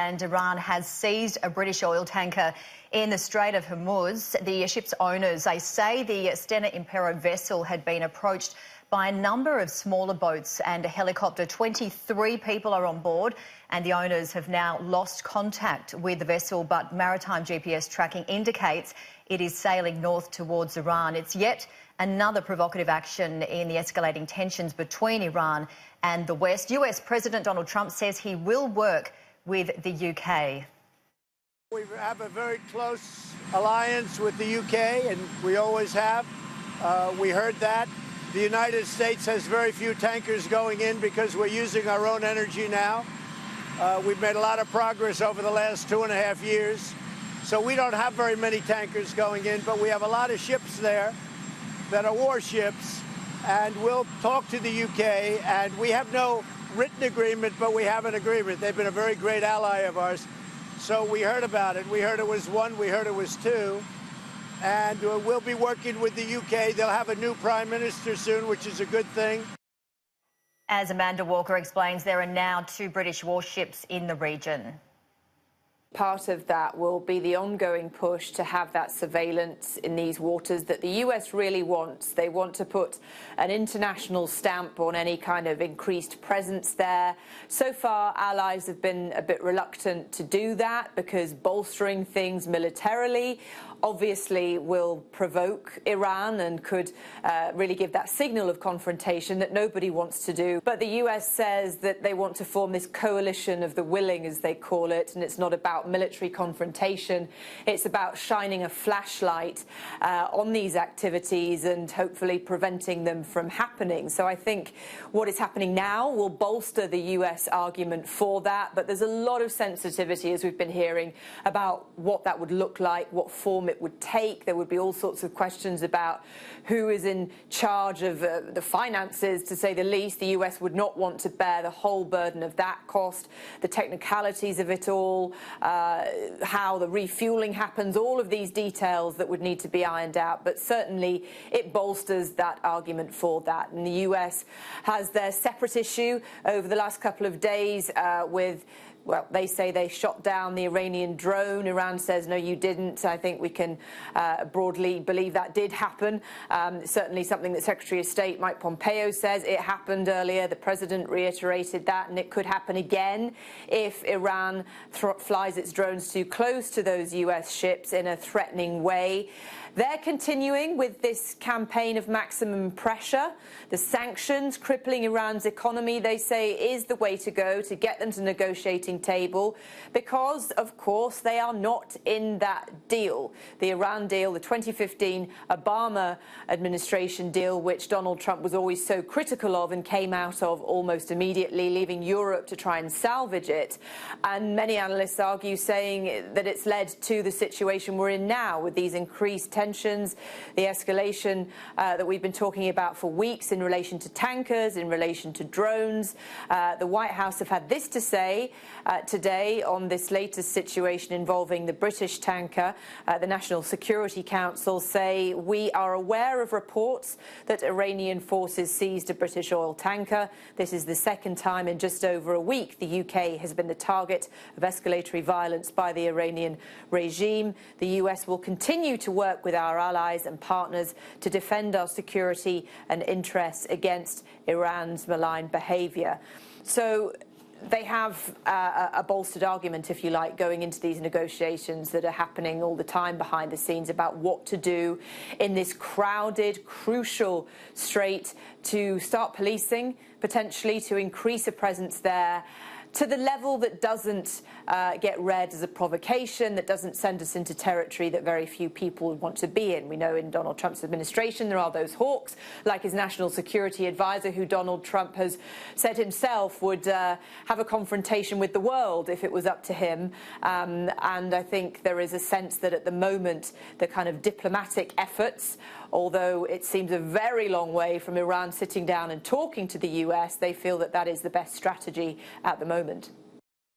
and Iran has seized a British oil tanker in the Strait of Hormuz. The ship's owners, they say the Stena Impero vessel had been approached by a number of smaller boats and a helicopter. 23 people are on board, and the owners have now lost contact with the vessel, but maritime GPS tracking indicates it is sailing north towards Iran. It's yet another provocative action in the escalating tensions between Iran and the West. US President Donald Trump says he will work with the UK. We have a very close alliance with the UK, and we always have. We heard that. The United States has very few tankers going in because we're using our own energy now. We've made a lot of progress over the last 2.5 years. So we don't have very many tankers going in, but we have a lot of ships there that are warships, and we'll talk to the UK. And we have no written agreement, but we have an agreement. They've been a very great ally of ours. So we heard about it. We heard it was one, we heard it was two. And we'll be working with the UK. They'll have a new prime minister soon, which is a good thing. As Amanda Walker explains, there are now 2 British warships in the region. Part of that will be the ongoing push to have that surveillance in these waters that the US really wants. They want to put an international stamp on any kind of increased presence there. So far, allies have been a bit reluctant to do that because bolstering things militarily obviously will provoke Iran and could really give that signal of confrontation that nobody wants to do. But the US says that they want to form this coalition of the willing, as they call it, and it's not about military confrontation. It's about shining a flashlight on these activities and hopefully preventing them from happening. So I think what is happening now will bolster the US argument for that, but there's a lot of sensitivity, as we've been hearing, about what that would look like, what form it would take. There would be all sorts of questions about who is in charge of the finances, to say the least. The US would not want to bear the whole burden of that cost, the technicalities of it all, how the refueling happens, all of these details that would need to be ironed out. But certainly it bolsters that argument for that. And the US has their separate issue over the last couple of days with, well, they say they shot down the Iranian drone. Iran says, no, you didn't. I think we can broadly believe that did happen. Certainly something that Secretary of State Mike Pompeo says it happened earlier. The president reiterated that, and it could happen again if Iran flies its drones too close to those US ships in a threatening way. They're continuing with this campaign of maximum pressure. The sanctions crippling Iran's economy, they say, is the way to go to get them to the negotiating table because, of course, they are not in that deal. The Iran deal, the 2015 Obama administration deal, which Donald Trump was always so critical of and came out of almost immediately, leaving Europe to try and salvage it. And many analysts argue, saying that it's led to the situation we're in now with these increased tensions, the escalation that we've been talking about for weeks in relation to tankers, in relation to drones. The White House have had this to say today on this latest situation involving the British tanker. The National Security Council say, we are aware of reports that Iranian forces seized a British oil tanker. This is the second time in just over a week the UK has been the target of escalatory violence by the Iranian regime. The US will continue to work with our allies and partners to defend our security and interests against Iran's malign behaviour. So they have a bolstered argument, if you like, going into these negotiations that are happening all the time behind the scenes about what to do in this crowded, crucial strait to start policing, potentially to increase a presence there to the level that doesn't get read as a provocation, that doesn't send us into territory that very few people would want to be in. We know in Donald Trump's administration there are those hawks, like his national security advisor, who Donald Trump has said himself would have a confrontation with the world if it was up to him. And I think there is a sense that at the moment the kind of diplomatic efforts, although it seems a very long way from Iran sitting down and talking to the US, they feel that that is the best strategy at the moment.